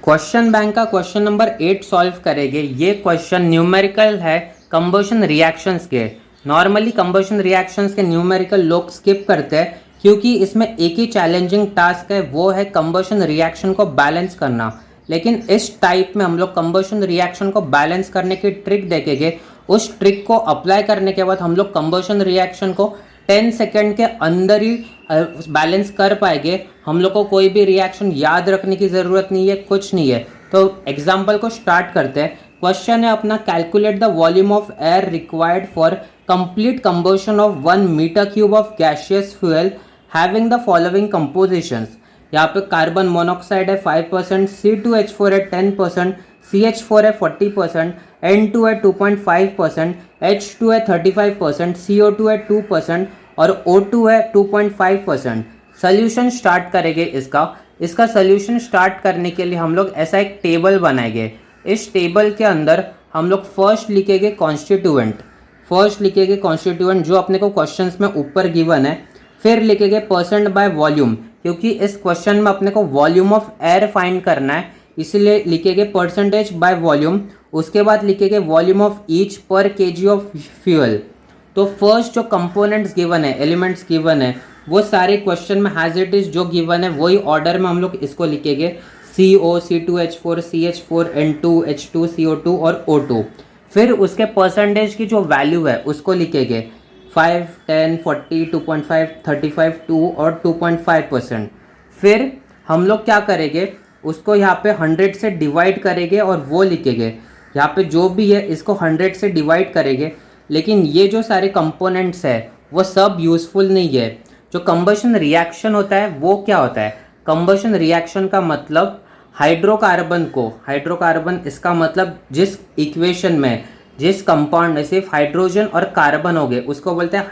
Question bank का question number 8 solve करेंगे। ये क्वेश्चन न्यूमेरिकल है कंबशन रिएक्शंस के। नॉर्मली कंबशन रिएक्शंस के न्यूमेरिकल लोग स्किप करते हैं क्योंकि इसमें एक ही चैलेंजिंग टास्क है, वो है कंबशन रिएक्शन को बैलेंस करना। लेकिन इस टाइप में हम लोग कंबशन रिएक्शन को बैलेंस करने की ट्रिक देखेंगे। उस ट्रिक को अप्लाई करने के बाद हम लोग कंबशन रिएक्शन को 10 सेकेंड के अंदर ही बैलेंस कर पाएंगे। हम लोग को कोई भी रिएक्शन याद रखने की ज़रूरत नहीं है, कुछ नहीं है। तो एग्जाम्पल को स्टार्ट करते हैं। क्वेश्चन है अपना, calculate the volume of air required for complete combustion of 1 meter cube of gaseous fuel having the following compositions. यहाँ पे कार्बन मोनोऑक्साइड है 5%, C2H4 है 10%, CH4 है 40%, N2 है 2.5%, H2 है 35%, CO2 है 2% और O2 है 2.5%। सोल्यूशन स्टार्ट करेंगे इसका सोल्यूशन स्टार्ट करने के लिए हम लोग ऐसा एक टेबल बनाएंगे। इस टेबल के अंदर हम लोग फर्स्ट लिखेंगे कॉन्स्टिट्यूएंट जो अपने को क्वेश्चंस में ऊपर गिवन है। फिर लिखेंगे परसेंट बाय वॉल्यूम, क्योंकि इस क्वेश्चन में अपने को वॉल्यूम ऑफ एयर फाइंड करना है, इसलिए लिखेंगे परसेंटेज बाय वॉल्यूम। उसके बाद लिखेंगे वॉल्यूम ऑफ ईच पर केजी ऑफ फ्यूल। तो फर्स्ट जो कंपोनेंट्स गिवन है, एलिमेंट्स गिवन है, वो सारे क्वेश्चन में हैज इट इज जो गिवन है वही ऑर्डर में हम लोग इसको लिखेंगे। CO, C2H4, CH4, N2, H2, CO2 और O2। फिर उसके परसेंटेज की जो वैल्यू है उसको लिखेंगे 5, 10, 40, 2.5, 35, 2 और 2.5%। फिर हम लोग क्या करेंगे, उसको यहाँ पे 100 से डिवाइड करेंगे और वो लिखेंगे। यहाँ पे जो भी है इसको 100 से डिवाइड करेंगे। लेकिन ये जो सारे कंपोनेंट्स है वो सब यूज़फुल नहीं है। जो कंबशन रिएक्शन होता है वो क्या होता है, कंबशन रिएक्शन का मतलब हाइड्रोकार्बन इसका मतलब जिस इक्वेशन में जिस कंपाउंड में सिर्फ हाइड्रोजन और कार्बन हो गए उसको बोलते हैं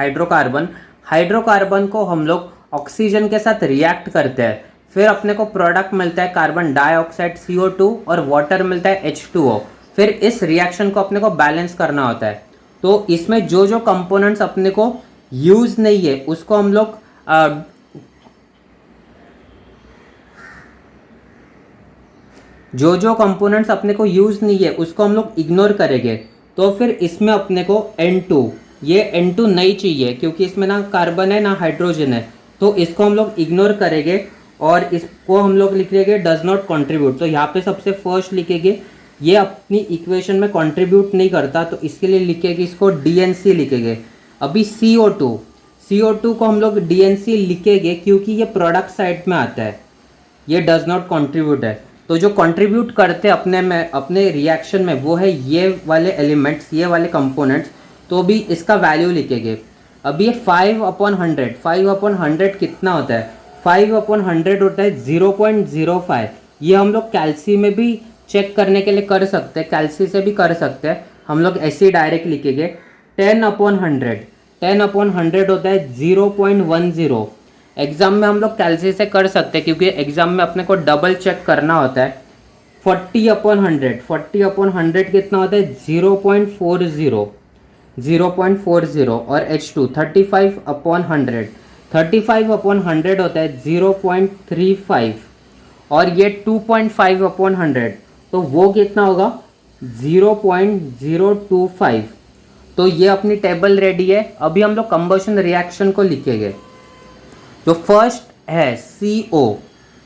हाइड्रोकार्बन को हम लोग ऑक्सीजन के साथ रिएक्ट करते हैं। फिर अपने को प्रोडक्ट मिलता है कार्बन डाइऑक्साइड CO2 और वाटर मिलता है H2O। फिर इस रिएक्शन को अपने को बैलेंस करना होता है। तो इसमें जो जो कंपोनेंट्स अपने को यूज नहीं है उसको हम लोग कंपोनेंट्स अपने को यूज नहीं है उसको हम लोग इग्नोर करेंगे। तो फिर इसमें अपने को N2, ये N2 नहीं चाहिए क्योंकि इसमें ना कार्बन है ना हाइड्रोजन है, तो इसको हम लोग इग्नोर करेंगे और इसको हम लोग लिखेंगे डज नॉट कंट्रीब्यूट। तो यहाँ पे सबसे फर्स्ट लिखेंगे ये अपनी इक्वेशन में कंट्रीब्यूट नहीं करता, तो इसके लिए लिखेंगे इसको DNC लिखेंगे। अभी CO2 को हम लोग DNC लिखेंगे क्योंकि ये प्रोडक्ट साइड में आता है, ये डज नॉट कंट्रीब्यूट है। तो जो कंट्रीब्यूट करते अपने रिएक्शन में वो है ये वाले एलिमेंट्स, ये वाले कंपोनेंट्स, तो भी इसका वैल्यू लिखेंगे। अब ये 5/100 कितना होता है, 5/100 होता है 0.05। ये हम लोग कैल्सी में भी चेक करने के लिए कर सकते हैं, कैल्सी से भी कर सकते हैं। हम लोग ऐसे ही डायरेक्ट लिखेंगे 10/100 होता है 0.10। एग्जाम में हम लोग कैल्सी से कर सकते हैं क्योंकि एग्जाम में अपने को डबल चेक करना होता है। 40/100 कितना होता है 0.40 और H2 35/100 होता है 0.35 और ये 2.5/100, तो वो कितना होगा 0.025। तो ये अपनी टेबल रेडी है। अभी हम लोग कंबशन रिएक्शन को लिखेंगे। जो फर्स्ट है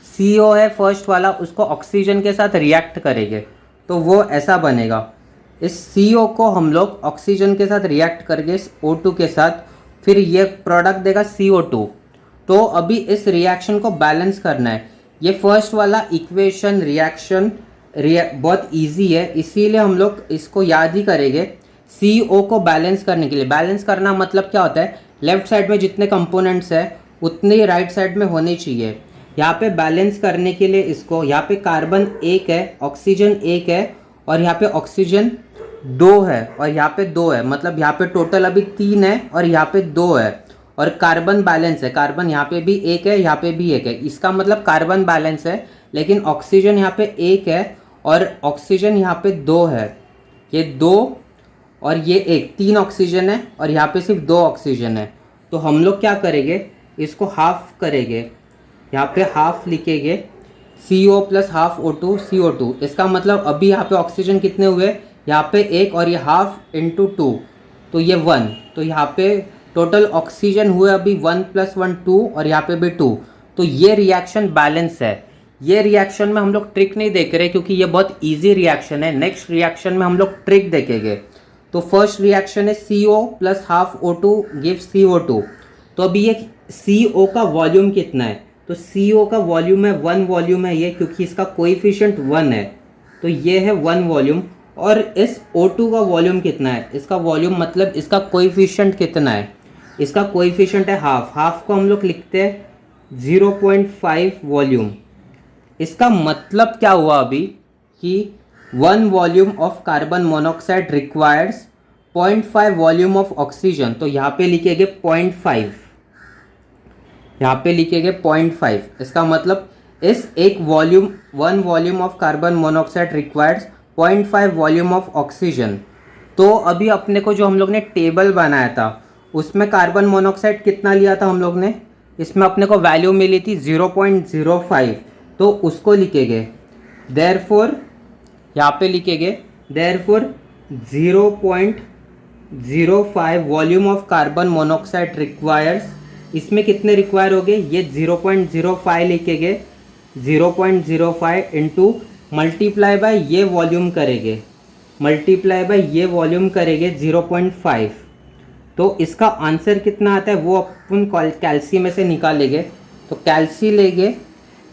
CO है फर्स्ट वाला, उसको ऑक्सीजन के साथ रिएक्ट करेंगे तो वो ऐसा बनेगा। इस CO को हम लोग ऑक्सीजन के साथ रिएक्ट करेंगे O2 के साथ, फिर ये प्रोडक्ट देगा CO2। तो अभी इस रिएक्शन को बैलेंस करना है। ये फर्स्ट वाला इक्वेशन रिएक्शन बहुत इजी है, इसीलिए हम लोग इसको याद ही करेंगे। CO को बैलेंस करने के लिए, बैलेंस करना मतलब क्या होता है, लेफ्ट साइड में जितने कंपोनेंट्स है उतने ही राइट साइड में होने चाहिए। यहाँ पे बैलेंस करने के लिए इसको, यहाँ पे कार्बन 1 है, ऑक्सीजन 1 है और यहाँ पे ऑक्सीजन 2 है और यहाँ पे 2 है, मतलब यहाँ पे टोटल अभी 3 है और यहाँ पे 2 है। और कार्बन बैलेंस है, कार्बन यहाँ पे भी 1 है, यहाँ पे भी 1 है, इसका मतलब कार्बन बैलेंस है। लेकिन ऑक्सीजन यहाँ पे 1 है और ऑक्सीजन यहाँ पे 2 है, ये 2 और ये 1, 3 ऑक्सीजन है और यहाँ पे सिर्फ 2 ऑक्सीजन है। तो हम लोग क्या करेंगे, इसको हाफ करेंगे, यहाँ पे हाफ लिखेंगे। CO plus half O2 CO2। इसका मतलब अभी यहाँ पे ऑक्सीजन कितने हुए, यहाँ पे एक और ये हाफ इंटू टू, तो ये 1। तो यहाँ पे टोटल ऑक्सीजन हुए अभी 1 + 1 2 और यहाँ पे भी 2। तो ये रिएक्शन बैलेंस है। ये रिएक्शन में हम लोग ट्रिक नहीं देख रहे क्योंकि ये बहुत इजी रिएक्शन है। नेक्स्ट रिएक्शन में हम लोग ट्रिक देखेंगे। तो फर्स्ट रिएक्शन है CO plus half O2 gives CO2। तो अभी ये CO का वॉल्यूम कितना है, तो CO का वॉल्यूम है 1 वॉल्यूम है ये, क्योंकि इसका कोएफिशिएंट 1 है, तो ये है 1 वॉल्यूम। और इस O2 का वॉल्यूम कितना है, इसका वॉल्यूम मतलब इसका कोएफिशिएंट कितना है, इसका कोएफिशिएंट है हाफ को हम लोग लिखते हैं 0.5 वॉल्यूम। इसका मतलब क्या हुआ अभी कि 1 volume of carbon monoxide requires 0.5 volume of oxygen. तो यहाँ पे लिखेंगे 0.5, यहाँ पे लिखेंगे 0.5। इसका मतलब इस एक volume 1 volume of carbon monoxide requires 0.5 volume of oxygen. तो अभी अपने को जो हम लोग ने टेबल बनाया था उसमें कार्बन मोनोऑक्साइड कितना लिया था हम लोग ने, इसमें अपने को वैल्यू मिली थी 0.05। तो उसको लिखेंगे देयरफॉर, यहाँ पे लिखेंगे therefore 0.05 volume of carbon monoxide requires. इसमें कितने रिक्वायर हो गए, ये 0.05 लिखेंगे, 0.05 इंटू मल्टीप्लाई बाय ये वॉल्यूम करेंगे, मल्टीप्लाई बाय ये वॉल्यूम करेंगे 0.5। तो इसका आंसर कितना आता है वो अपन कैल्सी में से निकालेंगे। तो कैल्सी लेंगे,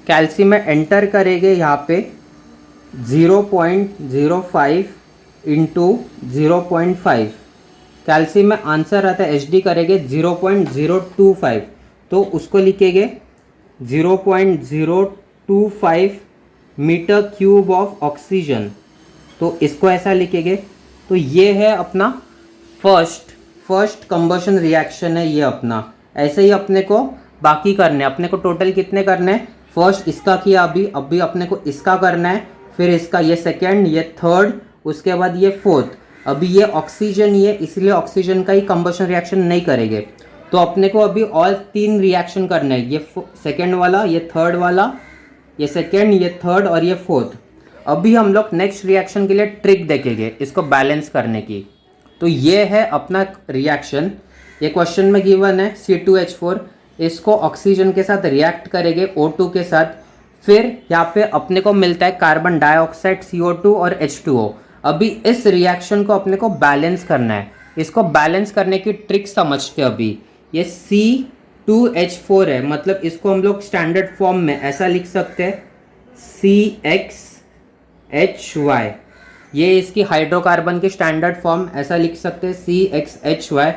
कैल्सी में एंटर करेंगे यहाँ पे 0.05 इंटू 0.5, कैल्सी में आंसर आता है HD करेंगे 0.025। तो उसको लिखेंगे 0.025 मीटर क्यूब ऑफ ऑक्सीजन। तो इसको ऐसा लिखेंगे। तो ये है अपना फर्स्ट कंबशन रिएक्शन है ये अपना। ऐसे ही अपने को बाकी करने, अपने को टोटल कितने करने हैं, फर्स्ट इसका किया अभी अपने को इसका करना है, फिर इसका ये सेकेंड, ये थर्ड, उसके बाद ये फोर्थ। अभी ये ऑक्सीजन ही है इसलिए ऑक्सीजन का ही कंबशन रिएक्शन नहीं करेंगे। तो अपने को अभी और 3 रिएक्शन करने हैं, ये सेकेंड वाला, ये थर्ड वाला, ये सेकेंड, ये थर्ड और ये फोर्थ। अभी हम लोग नेक्स्ट रिएक्शन के लिए ट्रिक देखेंगे इसको बैलेंस करने की। तो ये है अपना रिएक्शन, ये क्वेश्चन में गिवन है C2H4, इसको ऑक्सीजन के साथ रिएक्ट करेंगे O2 के साथ, फिर यहाँ पे अपने को मिलता है कार्बन डाइऑक्साइड CO2 और H2O। अभी इस रिएक्शन को अपने को बैलेंस करना है। इसको बैलेंस करने की ट्रिक समझते हैं। अभी ये C2H4 है, मतलब इसको हम लोग स्टैंडर्ड फॉर्म में ऐसा लिख सकते हैं CXHY, ये इसकी हाइड्रोकार्बन की स्टैंडर्ड फॉर्म ऐसा लिख सकते हैं CXHY।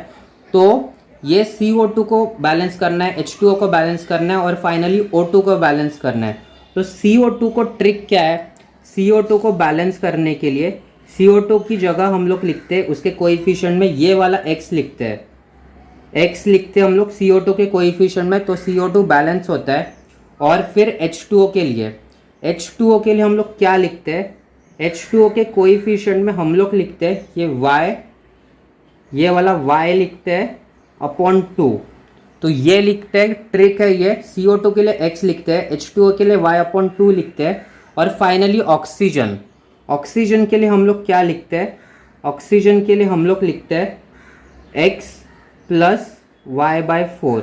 तो ये CO2 को बैलेंस करना है, H2O को बैलेंस करना है और फाइनली O2 को बैलेंस करना है। तो CO2 को ट्रिक क्या है, CO2 को बैलेंस करने के लिए CO2 की जगह हम लोग लिखते हैं उसके कोएफिशिएंट में ये वाला X लिखते हैं, X लिखते हैं हम लोग CO2 के कोएफिशिएंट में। तो CO2 बैलेंस होता है। और फिर H2O के लिए, H2O के लिए हम लोग क्या लिखते हैं, H2O के कोएफिशिएंट में हम लोग लिखते हैं ये Y, ये वाला Y लिखते हैं अपॉन 2। तो ये लिखते हैं, ट्रिक है ये, CO2 के लिए X लिखते हैं, H2O के लिए Y अपॉन 2 लिखते हैं। और फाइनली ऑक्सीजन, ऑक्सीजन के लिए हम लोग क्या लिखते हैं, ऑक्सीजन के लिए हम लोग लिखते हैं X प्लस Y/4,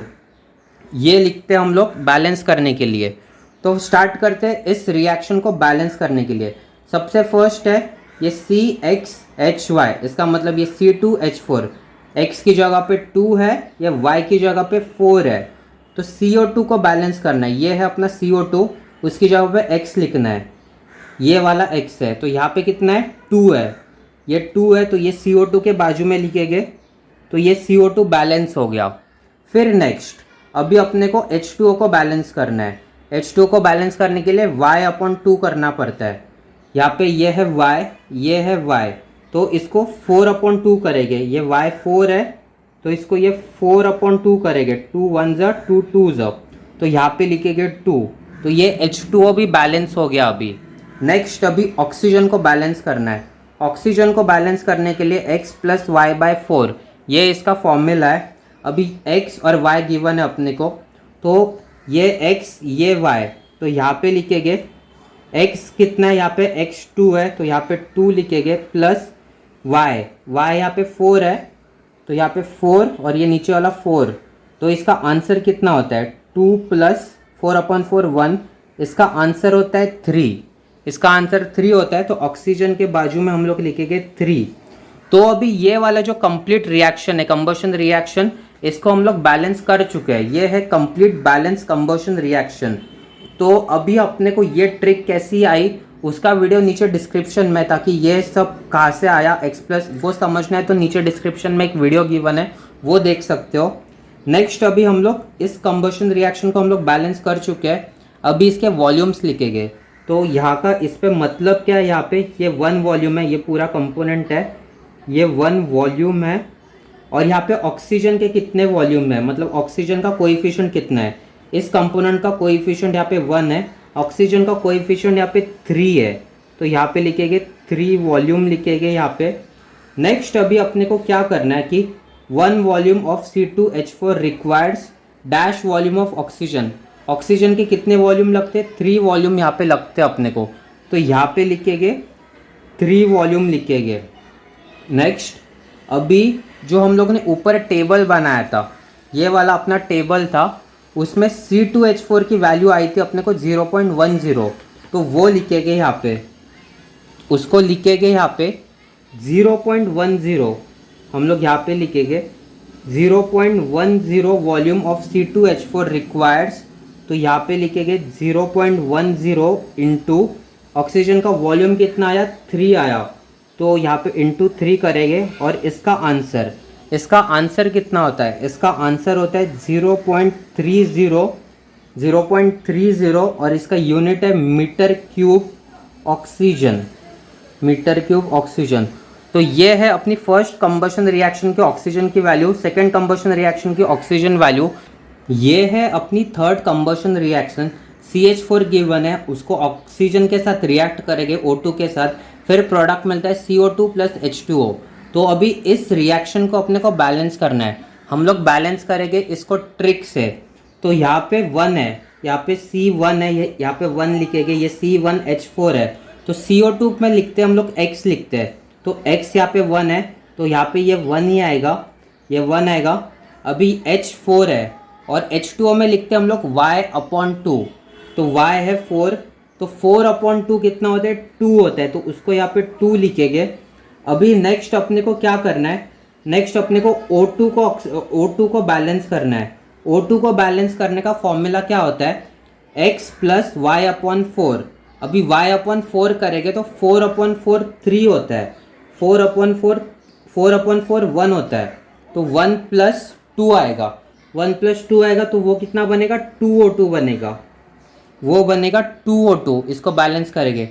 ये लिखते हैं हम लोग बैलेंस करने के लिए। तो स्टार्ट करते हैं इस रिएक्शन को बैलेंस करने के लिए। सबसे फर्स्ट है ये CXHY, इसका मतलब ये C2H4, X की जगह पे 2 है, ये Y की जगह पे 4 है। तो CO2 को बैलेंस करना है, ये है अपना CO2, उसकी जगह पे X लिखना है, ये वाला X है। तो यहाँ पे कितना है 2 है, ये 2 है, तो ये CO2 के बाजू में लिखेंगे। तो ये CO2 बैलेंस हो गया। फिर नेक्स्ट अभी अपने को H2O को बैलेंस करना है। H2O को बैलेंस करने के लिए Y/2 करना पड़ता है। यहाँ पे ये है Y, ये है Y, तो इसको 4/2 करेंगे, ये Y 4 है तो इसको ये 4/2 करेंगे, 2 1 ज़ा 2 2 ज़ा, तो यहाँ पे लिखेंगे 2। तो ये H2O भी बैलेंस हो गया। अभी नेक्स्ट अभी ऑक्सीजन को बैलेंस करना है। ऑक्सीजन को बैलेंस करने के लिए X प्लस Y/4, ये इसका फॉर्मूला है। अभी X और Y गिवन है अपने को, तो ये X ये Y, तो यहाँ पे लिखेंगे x कितना है यहाँ पे, x2 है तो यहाँ पे 2 लिखेंगे प्लस y, y यहाँ पे 4 है तो यहाँ पे 4 और ये नीचे वाला 4, तो इसका आंसर कितना होता है 2 प्लस 4/4 1, इसका आंसर होता है 3, इसका आंसर 3 होता है। तो ऑक्सीजन के बाजू में हम लोग लिखेंगे 3। तो अभी ये वाला जो कंप्लीट रिएक्शन है कंबशन रिएक्शन, इसको हम लोग बैलेंस कर चुके हैं। ये है कंप्लीट बैलेंस कंबशन रिएक्शन। तो अभी अपने को ये ट्रिक कैसी आई उसका वीडियो नीचे डिस्क्रिप्शन में, ताकि ये सब कहाँ से आया x+ वो समझना है तो नीचे डिस्क्रिप्शन में एक वीडियो गिवन है, वो देख सकते हो। नेक्स्ट अभी हम लोग इस कंबशन रिएक्शन को हम लोग बैलेंस कर चुके हैं। अभी इसके वॉल्यूम्स लिखेंगे। तो यहाँ का इस पे मतलब क्या है, यहाँ पे ये 1 वॉल्यूम है, ये पूरा कंपोनेंट है, ये 1 वॉल्यूम है। और यहाँ पे ऑक्सीजन के कितने वॉल्यूम है, मतलब ऑक्सीजन का कोएफिशिएंट कितना है, इस कंपोनेंट का कोएफिशिएंट यहाँ पे 1 है, ऑक्सीजन का कोएफिशिएंट यहाँ पे 3 है, तो यहाँ पे लिखेंगे 3 वॉल्यूम लिखेंगे यहाँ पे। नेक्स्ट अभी अपने को क्या करना है कि 1 volume of C2H4 requires dash volume of oxygen. Oxygen के कितने वॉल्यूम लगते हैं, 3 वॉल्यूम यहाँ पे लगते हैं अपने को, तो यहाँ पे लिखेंगे 3 वॉल्यूम लिखेंगे। नेक्स्ट अभी जो हम लोग ने ऊपर टेबल बनाया था, ये वाला अपना टेबल था, उसमें C2H4 की वैल्यू आई थी अपने को 0.10, तो वो लिखेंगे यहाँ पे, उसको लिखेंगे यहाँ पे 0.10, हम लोग यहाँ पे लिखेंगे 0.10 वॉल्यूम ऑफ C2H4 रिक्वायर्स, तो यहाँ पे लिखेंगे 0.10 इंटू ऑक्सीजन का वॉल्यूम कितना आया 3 आया, तो यहाँ पे इंटू 3 करेंगे और इसका आंसर कितना होता है, इसका आंसर होता है 0.30 और इसका यूनिट है मीटर क्यूब ऑक्सीजन। तो ये है अपनी फर्स्ट कंबशन रिएक्शन के ऑक्सीजन की वैल्यू, सेकंड कंबशन रिएक्शन की ऑक्सीजन वैल्यू। ये है अपनी third combustion reaction, CH4 given है, उसको ऑक्सीजन के साथ रिएक्ट करेंगे O2 के साथ, फिर प्रोडक्ट मिलता है CO2 प्लस H2O। तो अभी इस रिएक्शन को अपने को बैलेंस करना है, हम लोग बैलेंस करेंगे इसको ट्रिक से। तो यहाँ पे 1 है, यहाँ पे C1 है, यहाँ पे 1 लिखेंगे, ये C1H4 है, तो CO2 में लिखते हैं हम लोग X लिखते हैं, तो X यहाँ पे 1 है, तो यहाँ पे ये 1 ही आएगा, ये 1 आएगा। अभी H4 है और H2O में लिखते हैं हम लोग Y/2, तो Y है 4, तो 4/2 कितना होता है 2 होता है, तो उसको यहाँ पे 2 लिखेंगे। अभी नेक्स्ट अपने को क्या करना है, नेक्स्ट अपने को O2 को बैलेंस करना है। O2 को बैलेंस करने का फॉर्मूला क्या होता है, X + Y/4। अभी Y/4 करेंगे तो 4/4 3 होता है, 4/4 1 होता है, तो 1 + 2 आएगा, 1 + 2 आएगा, तो वो कितना बनेगा 2O2 बनेगा, वो बनेगा 2O2। इसको बैलेंस करेंगे,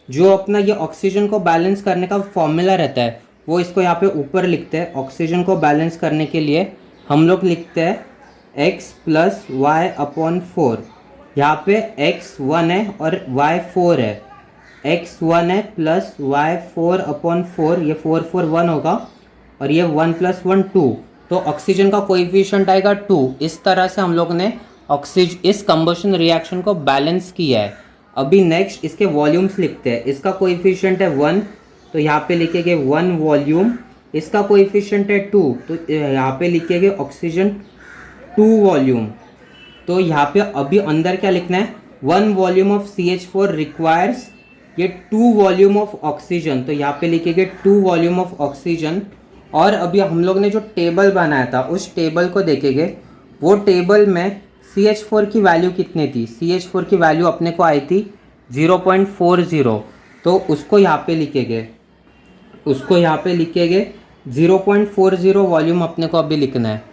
जो अपना ये ऑक्सीजन को बैलेंस करने का फॉर्मूला रहता है वो इसको यहाँ पे ऊपर लिखते हैं। ऑक्सीजन को बैलेंस करने के लिए हम लोग लिखते हैं X + Y/4, यहाँ पे X 1 है और Y 4 है, X 1 है प्लस Y 4/4, ये 4 4 1 होगा, और ये 1 + 1 2, तो ऑक्सीजन का कोएफिशिएंट आएगा 2। इस तरह से हम लोग ने इस कंबशन रिएक्शन को बैलेंस किया है। अभी नेक्स्ट इसके वॉल्यूम्स लिखते हैं, इसका कोएफिशिएंट है 1, तो यहाँ पे लिखेंगे 1 वॉल्यूम, इसका कोएफिशिएंट है 2, तो यहाँ पे लिखेंगे ऑक्सीजन 2 वॉल्यूम। तो यहाँ पे अभी अंदर क्या लिखना है, 1 वॉल्यूम ऑफ CH4 रिक्वायर्स, ये 2 वॉल्यूम ऑफ ऑक्सीजन, तो यहाँ पे लिखेंगे 2 वॉल्यूम ऑफ ऑक्सीजन। और अभी हम लोग ने जो टेबल बनाया था उस टेबल को देखेंगे, वो टेबल में CH4 की वैल्यू कितनी थी, CH4 की वैल्यू अपने को आई थी 0.40, तो उसको यहाँ पे लिखेंगे, 0.40 वॉल्यूम अपने को अभी लिखना है,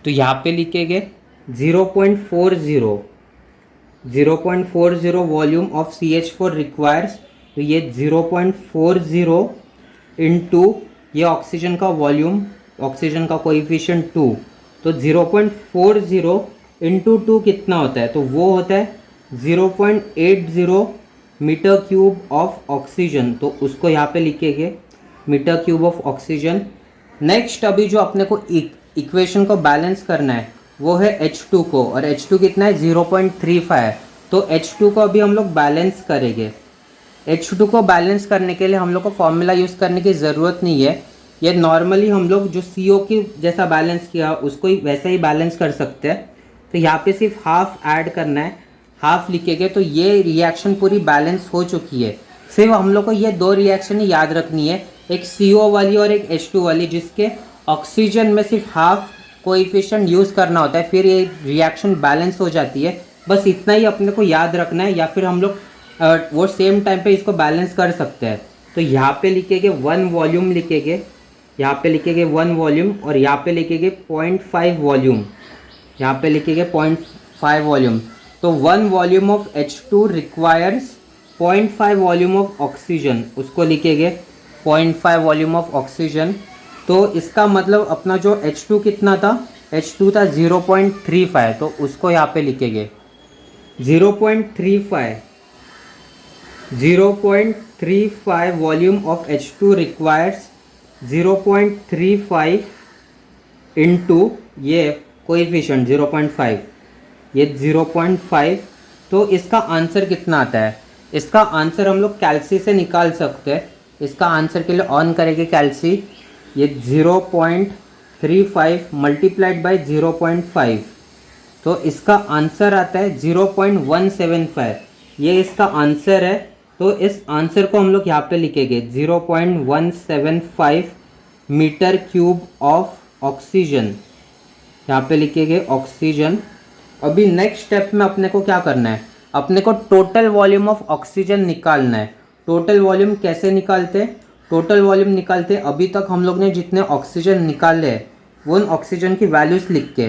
तो यहाँ पे लिखेंगे 0.40 वॉल्यूम ऑफ CH4 रिक्वायर्स, तो ये 0.40 इंटू ये ऑक्सीजन का वॉल्यूम, ऑक्सीजन का कोएफिशिएंट 2, तो 0.40 इंटू 2 कितना होता है, तो वो होता है 0.80 मीटर क्यूब ऑफ ऑक्सीजन, तो उसको यहाँ पे लिखेंगे meter cube of oxygen. Next अभी जो अपने को इक्वेशन को बैलेंस करना है वो है H2 को, और H2 कितना है 0.35 है, तो H2 को अभी हम लोग बैलेंस करेंगे। H2 को बैलेंस करने के लिए हम लोग को फॉर्मूला यूज़ करने की ज़रूरत नहीं है। ये नॉर्मली हम लोग जो CO की जैसा बैलेंस किया उसको ही वैसे ही बैलेंस कर सकते हैं। तो यहाँ पे सिर्फ हाफ ऐड करना है, हाफ लिखेंगे तो ये रिएक्शन पूरी बैलेंस हो चुकी है। सिर्फ हम लोग को ये दो रिएक्शन ही याद रखनी है, एक CO वाली और एक H2 वाली, जिसके ऑक्सीजन में सिर्फ हाफ कोएफिशिएंट यूज़ करना होता है, फिर ये रिएक्शन बैलेंस हो जाती है। बस इतना ही अपने को याद रखना है, या फिर हम लोग वो सेम टाइम पे इसको बैलेंस कर सकते हैं। तो यहाँ पे लिखेंगे 1 वॉल्यूम लिखेंगे, यहाँ पे लिखेंगे 1 वॉल्यूम, और यहाँ पे लिखेंगे 0.5 वॉल्यूम, यहाँ पे लिखेंगे 0.5 वॉल्यूम। तो 1 volume of H2 requires 0.5 volume of oxygen, उसको लिखेंगे 0.5 वॉल्यूम ऑफ ऑक्सीजन। तो इसका मतलब अपना जो H2 कितना था, H2 था 0.35, तो उसको यहाँ पे लिखेंगे 0.35 volume of H2 requires 0.35 into ये कोएफिशिएंट 0.5, ये 0.5। तो इसका आंसर कितना आता है? इसका आंसर हम लोग कैल्सी से निकाल सकते हैं। इसका आंसर के लिए ऑन करेंगे कैल्सी, ये 0.35 मल्टीप्लाइड बाई 0.5, तो इसका आंसर आता है 0.175। ये इसका आंसर है। तो इस आंसर को हम लोग यहाँ पे लिखेंगे 0.175 मीटर क्यूब ऑफ ऑक्सीजन, यहाँ पे लिखेंगे ऑक्सीजन। अभी नेक्स्ट स्टेप में अपने को क्या करना है, अपने को टोटल वॉल्यूम ऑफ ऑक्सीजन निकालना है। टोटल वॉल्यूम कैसे निकालते हैं? टोटल वॉल्यूम निकालते अभी तक हम लोग ने जितने ऑक्सीजन निकाले हैं वो उन ऑक्सीजन की वैल्यूज़ लिख के।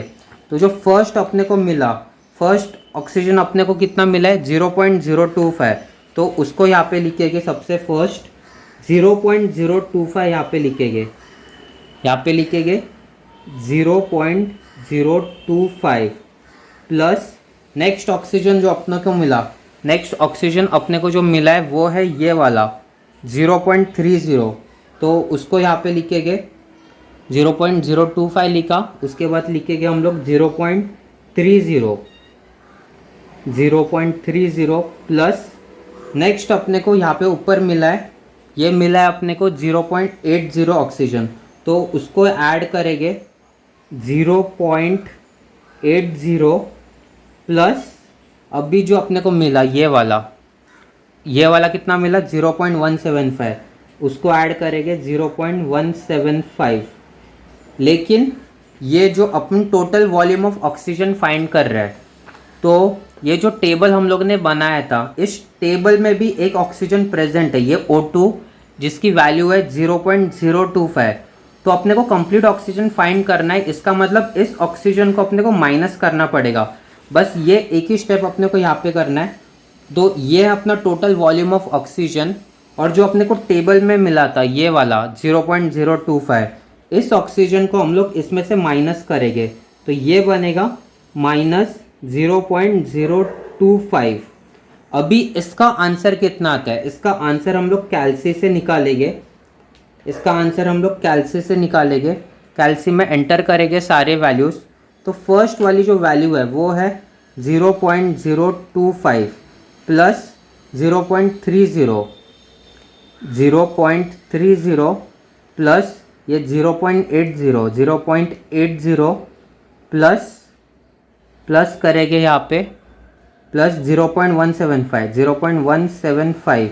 तो जो फर्स्ट अपने को मिला, फर्स्ट ऑक्सीजन अपने को कितना मिला है 0.025, तो उसको यहाँ पे लिखेंगे सबसे फर्स्ट 0.025, यहाँ पे लिखेंगे, यहाँ पे लिखेंगे 0.025 प्लस नेक्स्ट ऑक्सीजन जो अपने को मिला, नेक्स्ट ऑक्सीजन अपने को जो मिला है वो है ये वाला 0.30, तो उसको यहाँ पे लिखेंगे 0.025 लिखा। उसके बाद लिखेंगे हम लोग 0.30 प्लस नेक्स्ट अपने को यहाँ पे ऊपर मिला है, ये मिला है अपने को 0.80 ऑक्सीजन, तो उसको ऐड करेंगे 0.80 प्लस अभी जो अपने को मिला ये वाला कितना मिला 0.175, उसको ऐड करेंगे 0.175। लेकिन ये जो अपन total volume of oxygen find कर रहे हैं, तो ये जो टेबल हम लोग ने बनाया था, इस टेबल में भी एक ऑक्सीजन प्रेजेंट है, ये O2, जिसकी वैल्यू है 0.025। तो अपने को कंप्लीट ऑक्सीजन फाइंड करना है, इसका मतलब इस ऑक्सीजन को अपने को माइनस करना पड़ेगा। बस ये एक ही स्टेप अपने को यहाँ पे करना है। तो ये है अपना टोटल वॉल्यूम ऑफ ऑक्सीजन, और जो अपने को टेबल में मिला था ये वाला 0.025, इस ऑक्सीजन को हम लोग इसमें से माइनस करेंगे, तो ये बनेगा -0.025। अभी इसका आंसर कितना आता है? इसका आंसर हम लोग कैल्सी से निकालेंगे, इसका आंसर हम लोग कैल्सी से निकालेंगे। कैल्सी में एंटर करेंगे सारे वैल्यूज़। तो फर्स्ट वाली जो वैल्यू है वो है 0.025 प्लस 0.30 प्लस ये 0.80 प्लस करेंगे यहाँ पे प्लस 0.175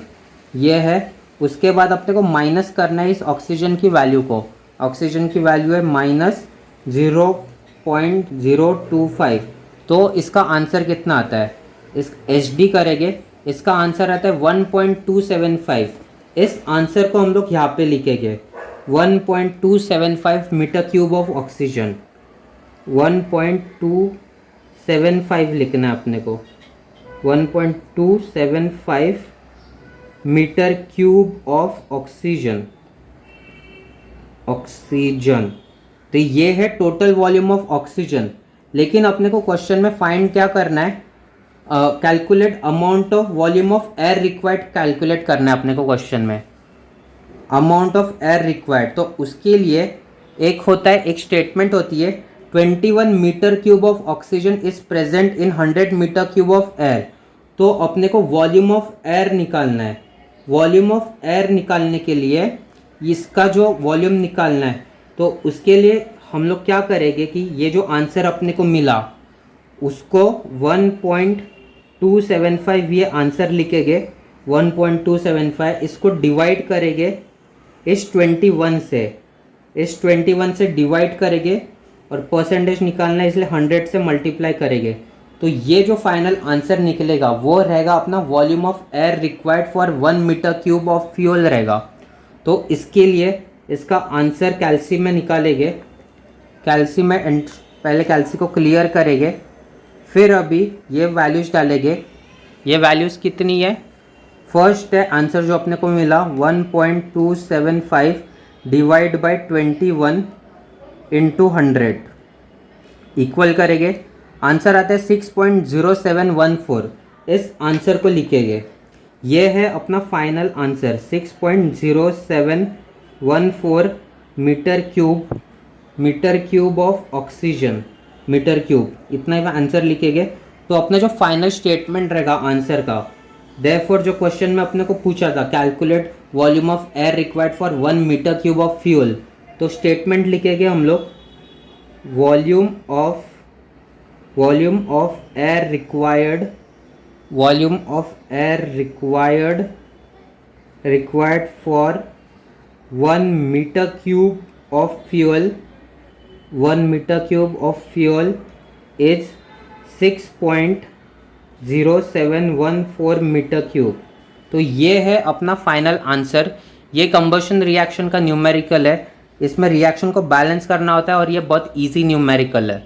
ये है। उसके बाद अपने को माइनस करना है इस ऑक्सीजन की वैल्यू को। ऑक्सीजन की वैल्यू है -0.025, तो इसका आंसर कितना आता है? इस HD करेंगे, इसका आंसर आता है 1.275। इस आंसर को हम लोग यहाँ पे लिखेंगे 1.275 मीटर क्यूब ऑफ ऑक्सीजन, 1.275 लिखना है अपने को, 1.275 मीटर क्यूब ऑफ ऑक्सीजन। तो ये है टोटल वॉल्यूम ऑफ ऑक्सीजन। लेकिन अपने को क्वेश्चन में फाइंड क्या करना है? Calculate amount of volume of air required calculate करना है अपने को क्वेश्चन में, अमाउंट ऑफ एयर रिक्वायर्ड। तो उसके लिए एक होता है, एक स्टेटमेंट होती है 21 meter cube of oxygen is present in 100 meter cube of air. तो अपने को वॉल्यूम ऑफ एयर निकालना है, वॉल्यूम ऑफ एयर निकालने के लिए इसका जो वॉल्यूम निकालना है, तो उसके लिए हम लोग क्या करेंगे कि ये जो आंसर अपने को मिला उसको 1.275 ये आंसर लिखेंगे, 1.275 इसको डिवाइड करेंगे इस 21 से, इस 21 से डिवाइड करेंगे और परसेंटेज निकालना है इसलिए 100 से मल्टीप्लाई करेंगे। तो ये जो फाइनल आंसर निकलेगा वो रहेगा अपना volume of air required for 1 meter cube of fuel रहेगा। तो इसके लिए इसका आंसर कैल्सी में निकालेंगे, कैल्सी में पहले कैल्सी को क्लियर करेंगे, फिर अभी ये वैल्यूज़ डालेंगे। ये वैल्यूज़ कितनी है, फर्स्ट है आंसर जो अपने को मिला 1.275 डिवाइड बाई 21 इंटू 100 इक्वल करेंगे, आंसर आता है 6.0714। इस आंसर को लिखेंगे, ये है अपना final answer 6.0714 meter cube of oxygen, meter cube, इतना ही आंसर लिखेंगे। तो अपना जो फाइनल स्टेटमेंट रहेगा आंसर का, देयरफॉर जो क्वेश्चन में अपने को पूछा था calculate volume of air required for 1 meter cube of fuel, तो स्टेटमेंट लिखेंगे हम लोग volume of air required for 1 meter cube of fuel, 1 meter cube of fuel is 6.0714 meter cube. तो ये है अपना फाइनल आंसर। ये कंबशन रिएक्शन का न्यूमेरिकल है, इसमें रिएक्शन को बैलेंस करना होता है और ये बहुत इजी न्यूमेरिकल है।